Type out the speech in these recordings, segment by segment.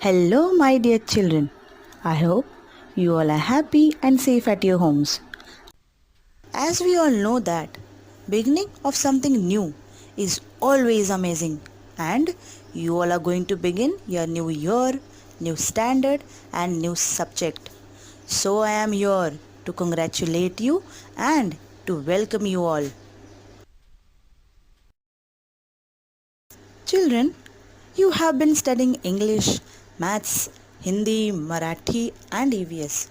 Hello, my dear children. I hope you all are happy and safe at your homes. As we all know that beginning of something new is always amazing, and you all are going to begin your new year, new standard and new subject. So I am here to congratulate you and to welcome you all. Children, you have been studying English, Maths, Hindi, Marathi and EVS.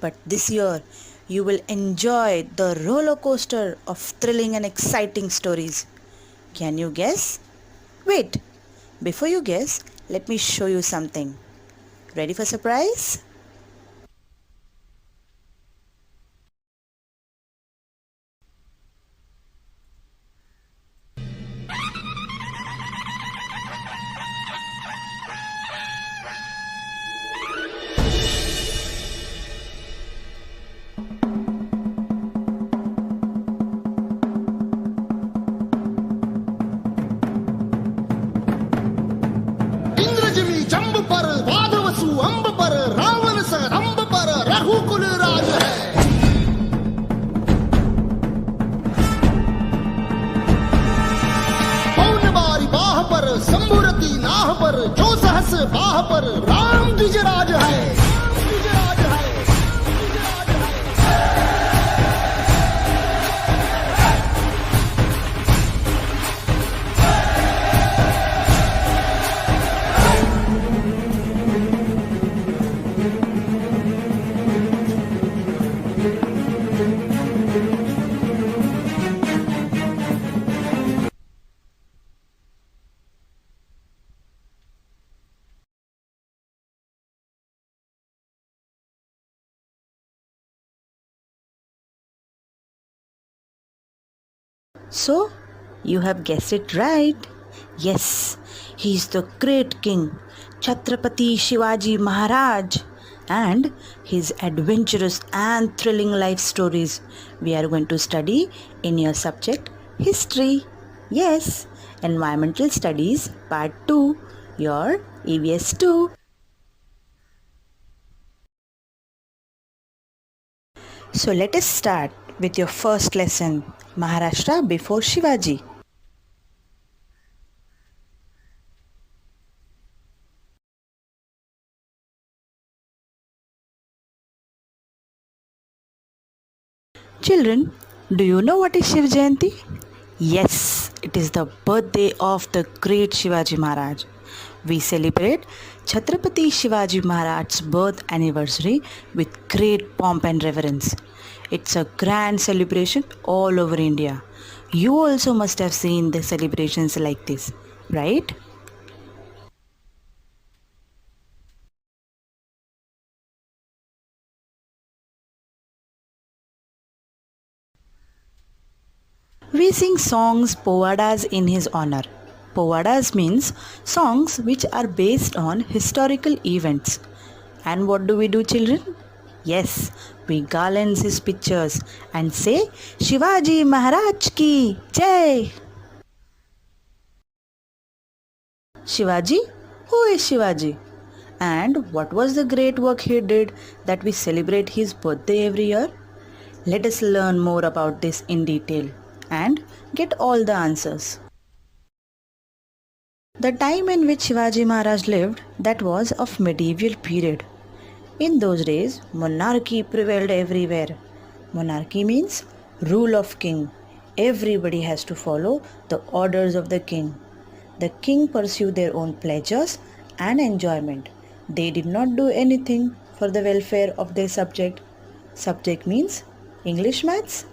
But this year, you will enjoy the roller coaster of thrilling and exciting stories. Can you guess? Wait, before you guess, let me show you something. Ready for surprise? इंद्रजिमी जंब पर वाधवसु अंब पर रावण स रंब पर रघुकुल राज है। पौन बारी बाह पर शंभुरती नाह पर जो सहस बाह पर राम द्विजराज है। So, you have guessed it right. Yes, he is the great king, Chhatrapati Shivaji Maharaj, and his adventurous and thrilling life stories we are going to study in your subject History. Yes, Environmental Studies Part 2, your EVS 2. So let us start with your first lesson, Maharashtra before Shivaji. Children, do you know what is Shiv Jayanti? Yes, it is the birthday of the great Shivaji Maharaj. We celebrate Chhatrapati Shivaji Maharaj's birth anniversary with great pomp and reverence. It's a grand celebration all over India. You also must have seen the celebrations like this, right? We sing songs, povadas in his honor. Povadas means songs which are based on historical events. And what do we do, children? Yes, we garland his pictures and say Shivaji Maharaj ki Jai. Shivaji? Who is Shivaji? And what was the great work he did that we celebrate his birthday every year? Let us learn more about this in detail and get all the answers. The time in which Shivaji Maharaj lived, that was of medieval period. In those days, monarchy prevailed everywhere. Monarchy means rule of king. Everybody has to follow the orders of the king. The king pursued their own pleasures and enjoyment. They did not do anything for the welfare of their subject. Subject means English maths?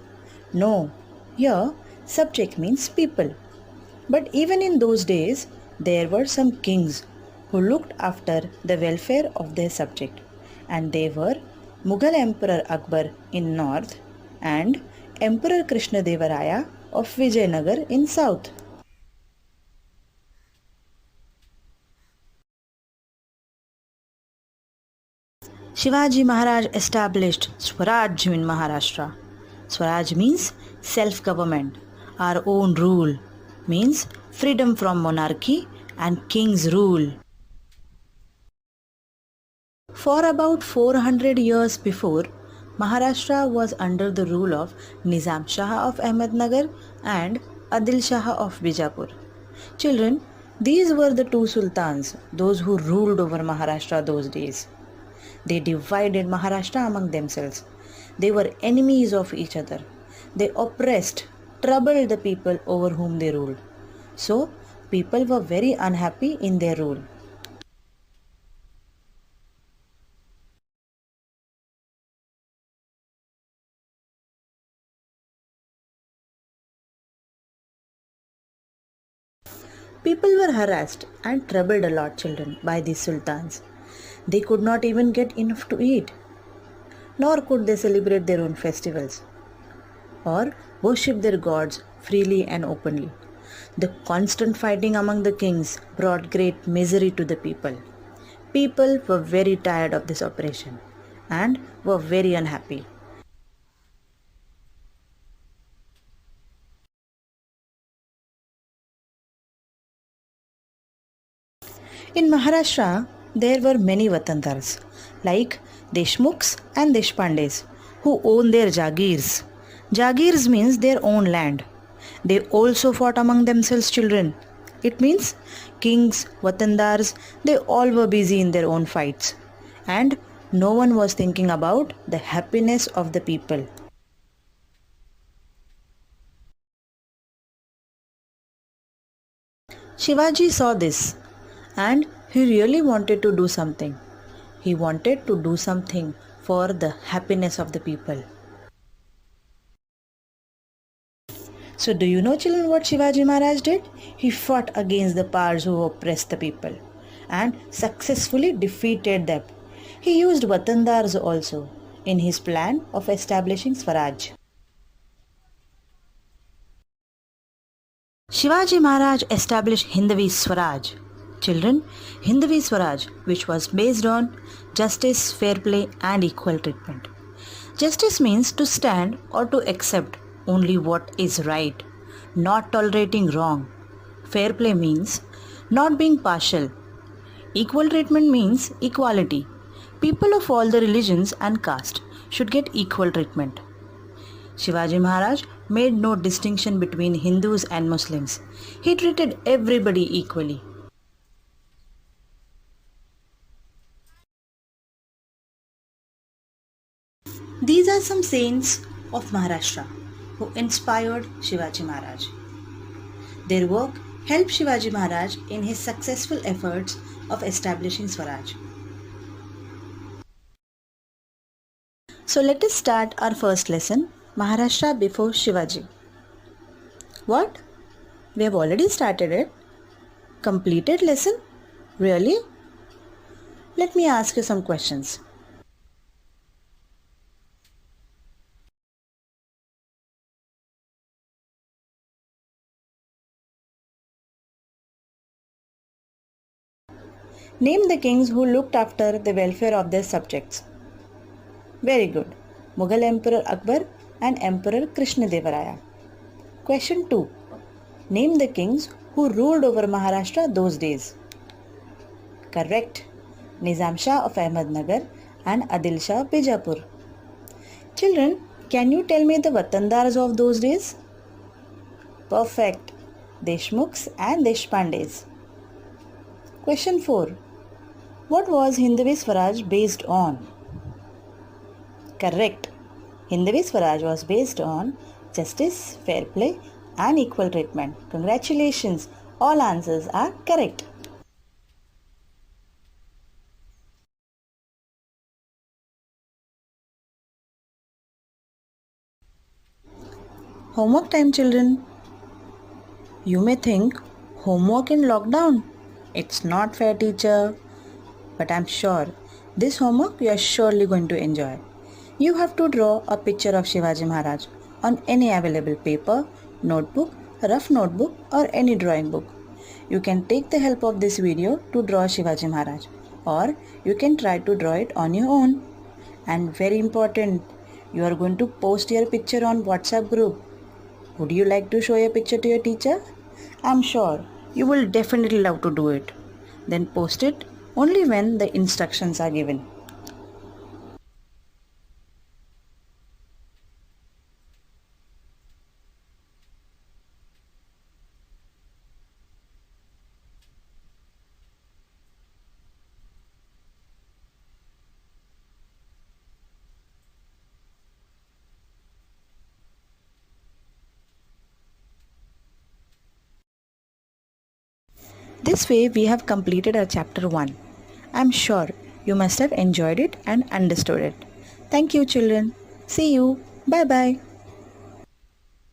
No, here subject means people. But even in those days, there were some kings who looked after the welfare of their subject, and they were Mughal Emperor Akbar in north and Emperor Krishnadevaraya of Vijayanagar in south. Shivaji Maharaj established Swaraj in Maharashtra. Swaraj means self-government. Our own rule means freedom from monarchy and king's rule. For about 400 years before, Maharashtra was under the rule of Nizam Shah of Ahmednagar and Adil Shah of Bijapur. Children, these were the two sultans, those who ruled over Maharashtra those days. They divided Maharashtra among themselves. They were enemies of each other. They oppressed, troubled the people over whom they ruled. So, people were very unhappy in their rule. People were harassed and troubled a lot, children, by these sultans. They could not even get enough to eat, nor could they celebrate their own festivals or worship their gods freely and openly. The constant fighting among the kings brought great misery to the people. People were very tired of this oppression and were very unhappy. In Maharashtra, there were many Watandars like Deshmukhs and Deshpandes who owned their Jagirs. Jagirs means their own land. They also fought among themselves, children. It means kings, Watandars, they all were busy in their own fights. And no one was thinking about the happiness of the people. Shivaji saw this and he really wanted to do something. He wanted to do something for the happiness of the people. So do you know, children, what Shivaji Maharaj did? He fought against the powers who oppressed the people and successfully defeated them. He used Watandars also in his plan of establishing Swaraj. Shivaji Maharaj established Hindvi Swaraj. Children, Hindvi Swaraj, which was based on justice, fair play and equal treatment. Justice means to stand or to accept only what is right, not tolerating wrong. Fair play means not being partial. Equal treatment means equality. People of all the religions and caste should get equal treatment. Shivaji Maharaj made no distinction between Hindus and Muslims. He treated everybody equally. These are some saints of Maharashtra who inspired Shivaji Maharaj. Their work helped Shivaji Maharaj in his successful efforts of establishing Swaraj. So let us start our first lesson, Maharashtra before Shivaji. What? We have already started it? Completed lesson? Really? Let me ask you some questions. Name the kings who looked after the welfare of their subjects. Very good. Mughal Emperor Akbar and Emperor Krishnadevaraya. Question 2. Name the kings who ruled over Maharashtra those days. Correct. Nizam Shah of Ahmednagar and Adil Shah of Bijapur. Children, can you tell me the Watandars of those days? Perfect. Deshmukhs and Deshpandes. Question 4. What was Hindvi Swaraj based on? Correct. Hindvi Swaraj was based on justice, fair play and equal treatment. Congratulations. All answers are correct. Homework time, children. You may think, homework in lockdown? It's not fair, teacher. But I'm sure this homework you are surely going to enjoy. You have to draw a picture of Shivaji Maharaj on any available paper, notebook, rough notebook or any drawing book. You can take the help of this video to draw Shivaji Maharaj, or you can try to draw it on your own. And very important, you are going to post your picture on WhatsApp group. Would you like to show your picture to your teacher? I'm sure you will definitely love to do it. Then post it only when the instructions are given. This way we have completed our chapter 1. I am sure you must have enjoyed it and understood it. Thank you children. See you. Bye bye.